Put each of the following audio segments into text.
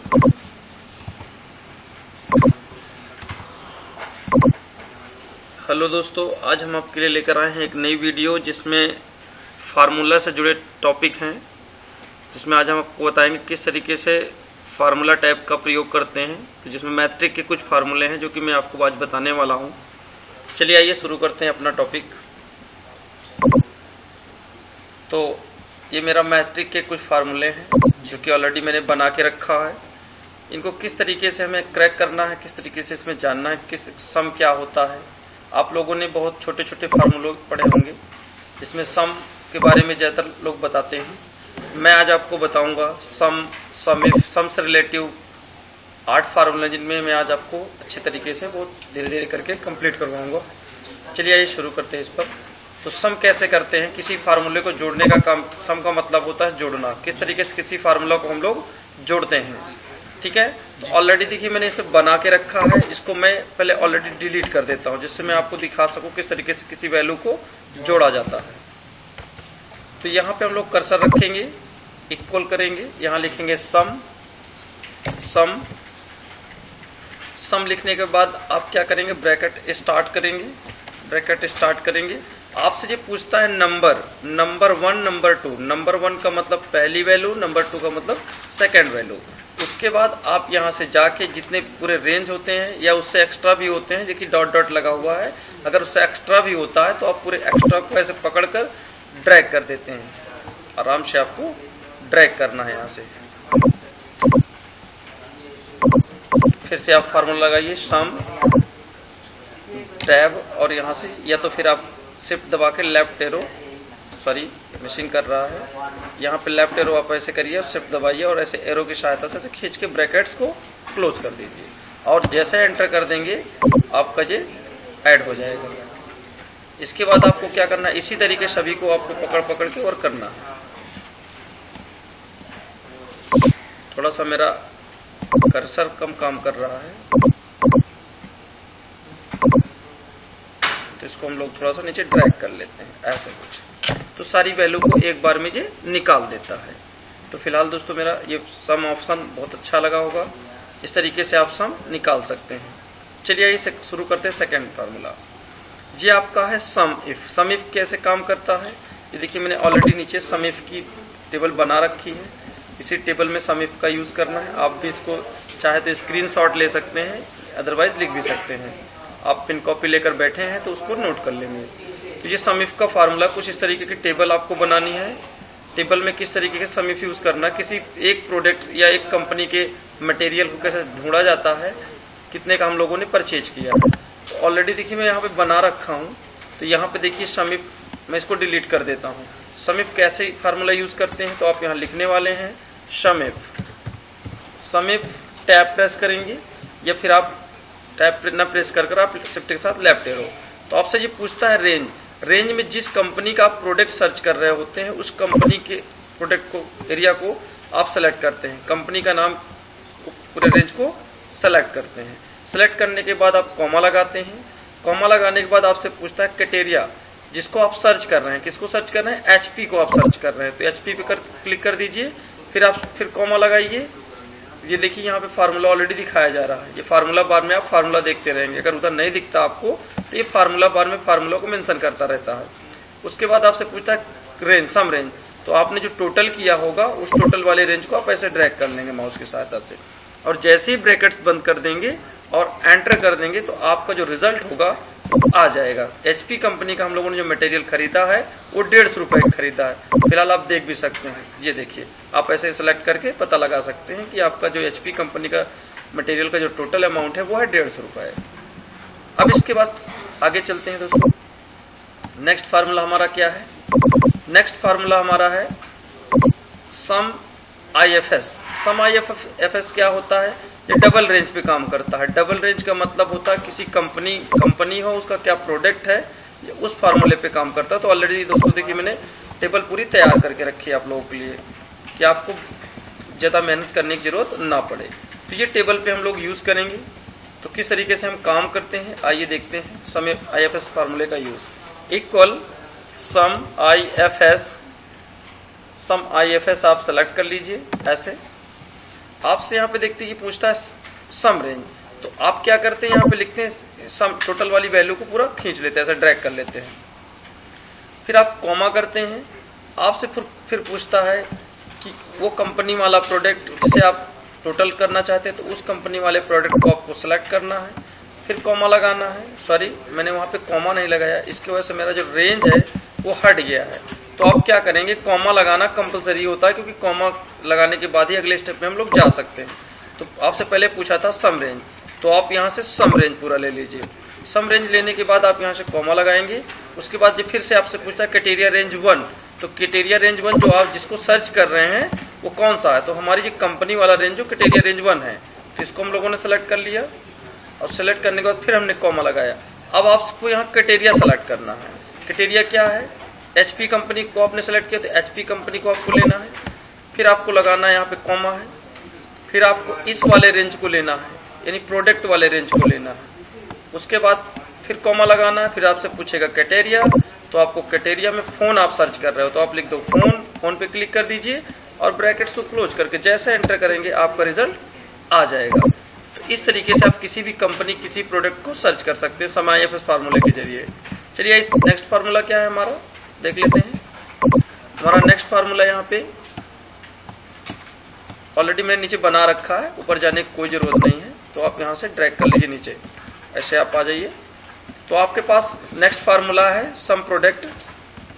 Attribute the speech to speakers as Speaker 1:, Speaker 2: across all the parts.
Speaker 1: Hello दोस्तों, आज हम आपके लिए लेकर आए हैं एक नई वीडियो जिसमें फार्मूला से जुड़े टॉपिक हैं, जिसमें आज हम आपको बताएंगे किस तरीके से फार्मूला टाइप का प्रयोग करते हैं। तो जिसमें मैट्रिक के कुछ फार्मूले हैं जो कि मैं आपको आज बताने वाला हूं। चलिए आइए शुरू करते हैं अपना टॉपिक। तो ये मेरा मैट्रिक के कुछ फार्मूले हैं जो कि ऑलरेडी मैंने बना के रखा है। इनको किस तरीके से हमें क्रैक करना है, किस तरीके से इसमें जानना है किस सम क्या होता है। आप लोगों ने बहुत छोटे छोटे फार्मूले पढ़े होंगे जिसमें सम के बारे में ज़्यादातर लोग बताते हैं। मैं आज आपको बताऊंगा सम से रिलेटिव 8 फार्मूले जिनमें मैं आज आपको अच्छे तरीके से बहुत धीरे धीरे करके कंप्लीट करवाऊंगा। चलिए आइए शुरू करते हैं इस पर। तो सम कैसे करते हैं, किसी फार्मूले को जोड़ने का काम। सम का मतलब होता है जोड़ना, किस तरीके से किसी फार्मूला को हम लोग जोड़ते हैं। ठीक है, तो ऑलरेडी देखिए मैंने इस पर बना के रखा है। इसको मैं पहले ऑलरेडी डिलीट कर देता हूं जिससे मैं आपको दिखा सकूं किस तरीके से किसी वैल्यू को जोड़ा जाता है। तो यहाँ पे हम लोग कर्सर रखेंगे, इक्वल करेंगे, यहाँ लिखेंगे सम। सम लिखने के बाद आप क्या करेंगे, ब्रैकेट स्टार्ट करेंगे। आपसे ये पूछता है नंबर 1 नंबर 2। नंबर 1 का मतलब पहली वैल्यू, नंबर 2 का मतलब सेकंड वैल्यू। उसके बाद आप यहाँ से जाके जितने पूरे रेंज होते हैं या उससे एक्स्ट्रा भी होते हैं, देखिए डॉट डॉट लगा हुआ है, अगर उससे एक्स्ट्रा भी होता है तो आप पूरे एक्स्ट्रा को ऐसे पकड़कर ड्रैग कर देते हैं। आराम से आपको ड्रैग करना है यहाँ से। फिर से आप फार्मूला लगाइए सम टैब, और यहाँ से या तो फिर आप शिफ्ट दबा के लेफ्ट एरो, सॉरी मिसिंग कर रहा है, यहाँ पे लेफ्ट एरो आप ऐसे करिए, शिफ्ट दबाइए और ऐसे एरो की सहायता से ऐसे खींच के ब्रैकेट्स को क्लोज कर दीजिए। और जैसे एंटर कर देंगे आपका ये ऐड हो जाएगा। इसके बाद आपको क्या करना है, इसी तरीके सभी को आपको पकड़ पकड़ के और करना है। थोड़ा सा मेरा कर्सर कम काम कर रहा है तो इसको हम लोग थोड़ा सा नीचे ड्रैग कर लेते हैं, ऐसे कुछ। तो सारी वैल्यू को एक बार में ये निकाल देता है। तो फिलहाल दोस्तों मेरा ये सम ऑप्शन बहुत अच्छा लगा होगा। इस तरीके से आप सम निकाल सकते हैं। चलिए इसे शुरू करते हैं सेकंड फार्मूला। ये आपका है सम इफ। सम इफ कैसे काम करता है, ये देखिए मैंने ऑलरेडी नीचे सम इफ की टेबल बना रखी है। इसी टेबल में सम इफ का यूज करना है। आप भी इसको चाहे तो स्क्रीनशॉट ले सकते हैं, अदरवाइज लिख भी सकते हैं। आप पिन कॉपी लेकर बैठे हैं तो उसको नोट कर लेंगे। तो ये सम इफ का फार्मूला कुछ इस तरीके की टेबल आपको बनानी है। टेबल में किस तरीके के सम इफ यूज करना, किसी एक प्रोडक्ट या एक कंपनी के मटेरियल को कैसे ढूंढा जाता है, कितने का हम लोगों ने परचेज किया है। तो ऑलरेडी देखिए मैं यहाँ पे बना रखा हूँ। तो यहाँ पे देखिए सम इफ, मैं इसको डिलीट कर देता हूँ। सम इफ कैसे फार्मूला यूज करते हैं, तो आप यहाँ लिखने वाले हैं सम इफ टैब प्रेस करेंगे, या फिर आप टैब न प्रेस कर आप शिफ्ट के साथ लेफ्ट एरो। तो आपसे ये पूछता है रेंज में जिस कंपनी का आप प्रोडक्ट सर्च कर रहे होते हैं उस कंपनी के प्रोडक्ट को, एरिया को आप सेलेक्ट करते हैं। कंपनी का नाम, पूरे रेंज को सेलेक्ट करते हैं। सेलेक्ट करने के बाद आप कॉमा लगाते हैं। कॉमा लगाने के बाद आपसे पूछता है क्राइटेरिया, जिसको आप सर्च कर रहे हैं। किसको सर्च कर रहे हैं, एचपी को आप सर्च कर रहे हैं। तो एचपी पे क्लिक कर दीजिए, फिर कॉमा लगाइए। ये देखिए यहाँ पे फार्मूला ऑलरेडी दिखाया जा रहा है। ये फार्मूला बार में आप फार्मूला देखते रहेंगे। अगर उधर नहीं दिखता आपको तो ये फार्मूला बार में फार्मूला को मेंशन करता रहता है। उसके बाद आपसे पूछता है रेंज, सम रेंज। तो आपने जो टोटल किया होगा उस टोटल वाले रेंज को आप ऐसे ड्रैग कर लेंगे माउस की सहायता से, और जैसे ही ब्रैकेट्स बंद कर देंगे और एंटर कर देंगे तो आपका जो रिजल्ट होगा आ जाएगा। एचपी कंपनी का हम लोगों ने जो मटेरियल खरीदा है वो 150 रुपए खरीदा है। फिलहाल आप देख भी सकते हैं, ये देखिए आप ऐसे सेलेक्ट करके पता लगा सकते हैं कि आपका जो एचपी कंपनी का मटेरियल का जो टोटल अमाउंट है वो है 150 रुपए। अब इसके बाद आगे चलते हैं दोस्तों। नेक्स्ट फार्मूला हमारा क्या है, नेक्स्ट फार्मूला हमारा है सम IFS। सम IFS क्या होता है, ये डबल रेंज पे काम करता है। डबल रेंज का मतलब होता है किसी कंपनी हो, उसका क्या प्रोडक्ट है, उस फार्मूले पे काम करता है। तो ऑलरेडी दोस्तों देखिए मैंने टेबल पूरी तैयार करके रखी है आप लोगों के लिए कि आपको ज़्यादा मेहनत करने की जरूरत ना पड़े। तो ये टेबल पे हम लोग यूज़ करेंगे। तो किस तरीके से हम काम करते हैं आइए देखते हैं। सम IFS फार्मूले का यूज़ इक्वल सम IFS आप सेलेक्ट कर लीजिए ऐसे। आपसे यहाँ पे देखते हैं कि पूछता है सम रेंज, तो आप क्या करते हैं यहाँ पे लिखते हैं सम, टोटल वाली वैल्यू को पूरा खींच लेते हैं, ऐसा ड्रैग कर लेते हैं। फिर आप कॉमा करते हैं, आपसे फिर पूछता है कि वो कंपनी वाला प्रोडक्ट जिसे आप टोटल करना चाहते हैं, तो उस कंपनी वाले प्रोडक्ट को आपको सेलेक्ट करना है, फिर कॉमा लगाना है। सॉरी, मैंने वहाँ पे कॉमा नहीं लगाया, इसकी वजह से मेरा जो रेंज है वो हट गया है। तो आप क्या करेंगे, कॉमा लगाना कंपलसरी होता है, क्योंकि कॉमा लगाने के बाद ही अगले स्टेप में हम लोग जा सकते हैं। तो आपसे पहले पूछा था सम रेंज, तो आप यहाँ से सम रेंज पूरा ले लीजिए। सम रेंज लेने के बाद आप यहाँ से कॉमा लगाएंगे। उसके बाद फिर से आपसे पूछता है क्राइटेरिया रेंज 1, तो क्राइटेरिया रेंज 1 जो आप जिसको सर्च कर रहे हैं वो कौन सा है, तो हमारी जो कंपनी वाला रेंज जो क्राइटेरिया रेंज 1 है, तो इसको हम लोगों ने सेलेक्ट कर लिया। और सेलेक्ट करने के बाद फिर हमने कॉमा लगाया। अब आपको यहाँ क्राइटेरिया सेलेक्ट करना है। क्राइटेरिया क्या है, HP कंपनी को आपने सेलेक्ट किया, तो HP कंपनी को आपको लेना है। फिर आपको लगाना है यहाँ पे कॉमा है, फिर आपको इस वाले रेंज को लेना है, यानी प्रोडक्ट वाले रेंज को लेना है। उसके बाद फिर कॉमा लगाना है, फिर आपसे पूछेगा क्राइटेरिया, तो आपको क्राइटेरिया में फ़ोन आप सर्च कर रहे हो, तो आप लिख दो फ़ोन पे क्लिक कर दीजिए और ब्रैकेट्स को क्लोज करके जैसे एंटर करेंगे आपका रिजल्ट आ जाएगा। तो इस तरीके से आप किसी भी कंपनी किसी प्रोडक्ट को सर्च कर सकते हैं सम IFS फार्मूले के जरिए। चलिए इस नेक्स्ट फार्मूला क्या है हमारा देख लेते हैं। हमारा नेक्स्ट फार्मूला यहाँ पे ऑलरेडी मैंने नीचे बना रखा है, ऊपर जाने की कोई ज़रूरत नहीं है, तो आप यहाँ से ड्रैग कर लीजिए नीचे, ऐसे आप आ जाइए। तो आपके पास नेक्स्ट फार्मूला है सम प्रोडक्ट।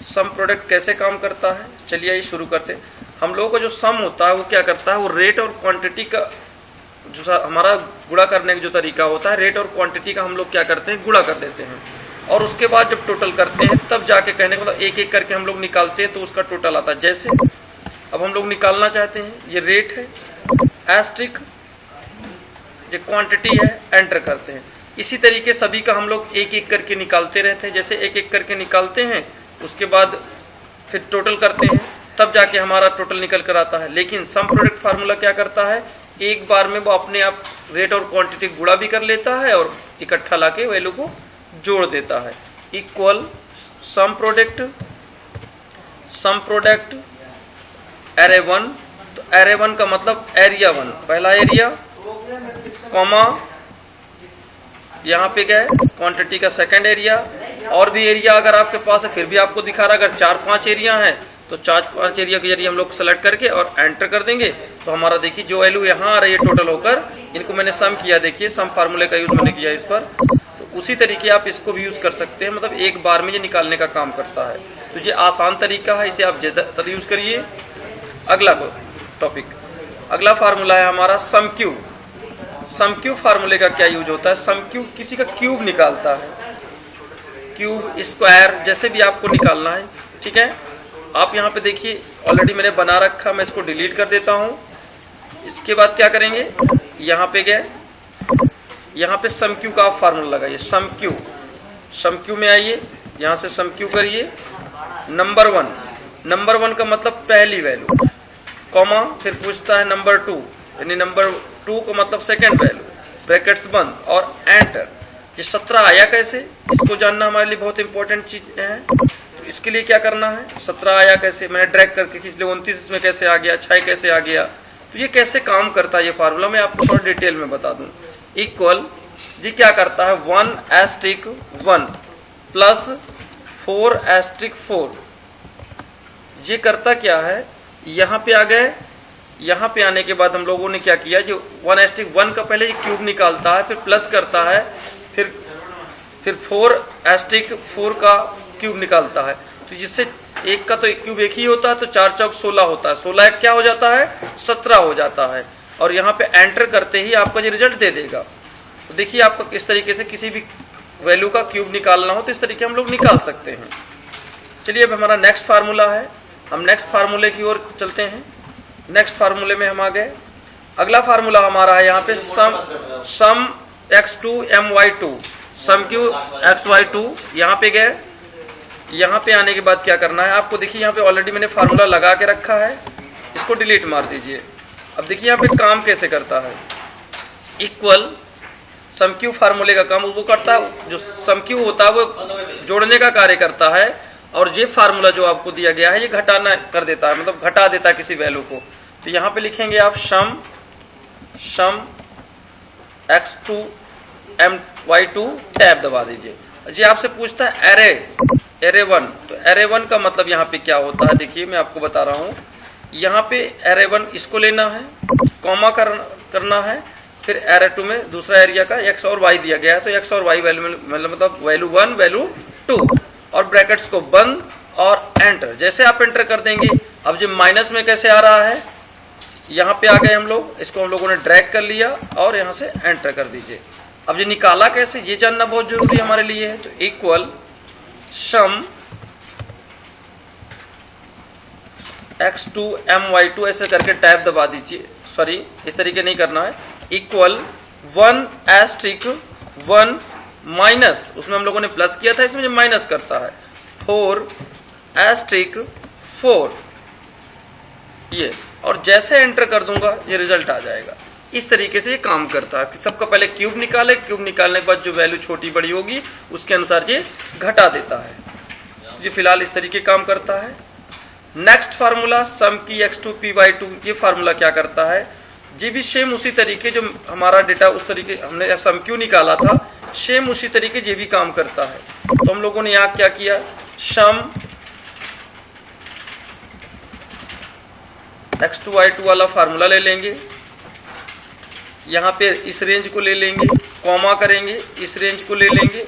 Speaker 1: सम प्रोडक्ट कैसे काम करता है, चलिए ये शुरू करते हैं। हम लोगों का जो सम होता है वो क्या करता है, वो रेट और क्वांटिटी का जो हमारा गुणा करने का जो तरीका होता है, रेट और क्वांटिटी का हम लोग क्या करते हैं, गुणा कर देते हैं, और उसके बाद जब टोटल करते हैं तब जाके कहने का मतलब एक एक करके हम लोग निकालते हैं तो उसका टोटल आता है। जैसे अब हम लोग निकालना चाहते हैं, ये रेट है, एस्ट्रिक जो क्वांटिटी है, एंटर करते हैं। इसी तरीके सभी का हम लोग एक एक करके निकालते रहते हैं। जैसे एक एक करके निकालते हैं, उसके बाद फिर टोटल करते हैं, तब जाके हमारा टोटल निकल कर आता है। लेकिन सम प्रोडक्ट फार्मूला क्या करता है, एक बार में वो अपने आप रेट और क्वांटिटी गुणा भी कर लेता है और इकट्ठा लाके वैल्यू को जोड़ देता है। इक्वल सम प्रोडक्ट एरे 1, तो एरे 1 का मतलब एरिया 1 पहला एरिया, कॉमा यहाँ पे गए क्वांटिटी का सेकंड एरिया, और भी एरिया अगर आपके पास है फिर भी आपको दिखा रहा है। अगर 4-5 एरिया हैं तो 4-5 एरिया के जरिए हम लोग सेलेक्ट करके और एंटर कर देंगे, तो हमारा देखिए जो वैल्यू यहाँ आ रही है टोटल होकर, इनको मैंने सम किया, देखिए सम फार्मूले का यूज मैंने किया इस पर। तो उसी तरीके आप इसको भी यूज कर सकते हैं, मतलब एक बार में ये निकालने का काम करता है। तो ये आसान तरीका है, इसे आप ज़्यादातर यूज करिए। अगला टॉपिक, अगला फार्मूला है हमारा सम क्यूब। सम क्यूब फार्मूले का क्या यूज होता है, सम क्यूब किसी का क्यूब निकालता है, क्यूब स्क्वायर जैसे भी आपको निकालना है, ठीक है। आप यहाँ पे देखिए ऑलरेडी मैंने बना रखा, मैं इसको डिलीट कर देता हूँ। इसके बाद क्या करेंगे, यहाँ पे गए, यहाँ पे सम क्यू का आप फार्मूला लगाइए, सम क्यू में आइए, यहाँ से सम क्यू करिए, नंबर 1 का मतलब पहली वैल्यू, कॉमा, फिर पूछता है नंबर 2, यानी नंबर 2 का मतलब सेकंड वैल्यू, ब्रैकेट्स बंद और एंटर। ये 17 आया कैसे, इसको जानना हमारे लिए बहुत इंपॉर्टेंट चीज है। इसके लिए क्या करना है, 17 आया कैसे, मैंने ड्रैग करके खींच लिया, 29 इसमें कैसे आ गया, 6 कैसे आ गया, तो ये कैसे काम करता है ये फार्मूला मैं आपको थोड़ा डिटेल में बता दूं। इक्वल जी क्या करता है, 1*1 प्लस 4*4, ये करता क्या है, यहाँ पे आ गए, यहाँ पे आने के बाद हम लोगों ने क्या किया, जो 1*1 का पहले ये क्यूब निकालता है, फिर प्लस करता है, फिर 4*4 का क्यूब निकालता है, तो जिससे एक का तो एक क्यूब एक ही होता है, तो 4 चौक 16 होता है, 16 क्या हो जाता है, 17 हो जाता है, और यहाँ पे एंटर करते ही आपका ये रिजल्ट दे देगा। तो देखिए आपको इस तरीके से किसी भी वैल्यू का क्यूब निकालना हो तो इस तरीके हम लोग निकाल सकते हैं। चलिए अब हमारा नेक्स्ट फार्मूला है, हम नेक्स्ट फार्मूले की ओर चलते हैं। नेक्स्ट फार्मूले में हम आ गए, अगला फार्मूला हमारा है यहाँ पे सम x2 my2, सम क्यू xy2, यहाँ पे गए, यहाँ पे आने के बाद क्या करना है आपको, देखिए यहाँ पे ऑलरेडी मैंने फार्मूला लगा के रखा है, इसको डिलीट मार दीजिए। अब देखिए यहाँ पे काम कैसे करता है, इक्वल सम क्यू फार्मूले का काम वो करता है, जो सम क्यू होता है वो जोड़ने का कार्य करता है, और ये फार्मूला जो आपको दिया गया है ये घटाना कर देता है, मतलब घटा देता है किसी वैल्यू को। तो यहाँ पे लिखेंगे आप सम सम x2 my2 टैब दबा दीजिए। जी आपसे पूछता है एरे 1, तो एरे 1 का मतलब यहाँ पे क्या होता है, देखिए मैं आपको बता रहा हूँ। यहाँ पे एरे 1 इसको लेना है, कॉमा करना है, फिर एरे 2 में दूसरा एरिया का x और y दिया गया है, तो x और y वैल्यू मतलब वैल्यू 1 वैल्यू 2 और ब्रैकेट्स को बंद और एंटर। जैसे आप एंटर कर देंगे, अब जो माइनस में कैसे आ रहा है, यहाँ पे आ गए हम लोग, इसको हम लोगों ने ड्रैग कर लिया और यहाँ से एंटर कर दीजिए। अब ये निकाला कैसे, ये जानना बहुत जरूरी हमारे लिए है। तो इक्वल सम x2 my2 ऐसे करके टैब दबा दीजिए, सॉरी इस तरीके नहीं करना है, इक्वल 1 एस्ट्रिक 1 माइनस, उसमें हम लोगों ने प्लस किया था, इसमें जो माइनस करता है 4 एस्ट्रिक 4, ये, और जैसे एंटर कर दूंगा ये रिजल्ट आ जाएगा। इस तरीके से ये काम करता है। सबका पहले क्यूब निकाले, क्यूब निकालने के बाद जो वैल्यू छोटी बड़ी होगी उसके अनुसार ये घटा देता है। ये फिलहाल इस तरीके काम करता है। नेक्स्ट फार्मूला सम की x2 py2, ये फार्मूला क्या करता है, ये भी सेम उसी तरीके, जो हमारा डेटा उस तरीके हमने सम क्यू निकाला था, सेम उसी तरीके ये भी काम करता है। तो हम लोगों ने यहाँ क्या किया, सम x2 y2 वाला फार्मूला ले लेंगे, यहाँ पे इस रेंज को ले लेंगे, कॉमा करेंगे, इस रेंज को ले लेंगे,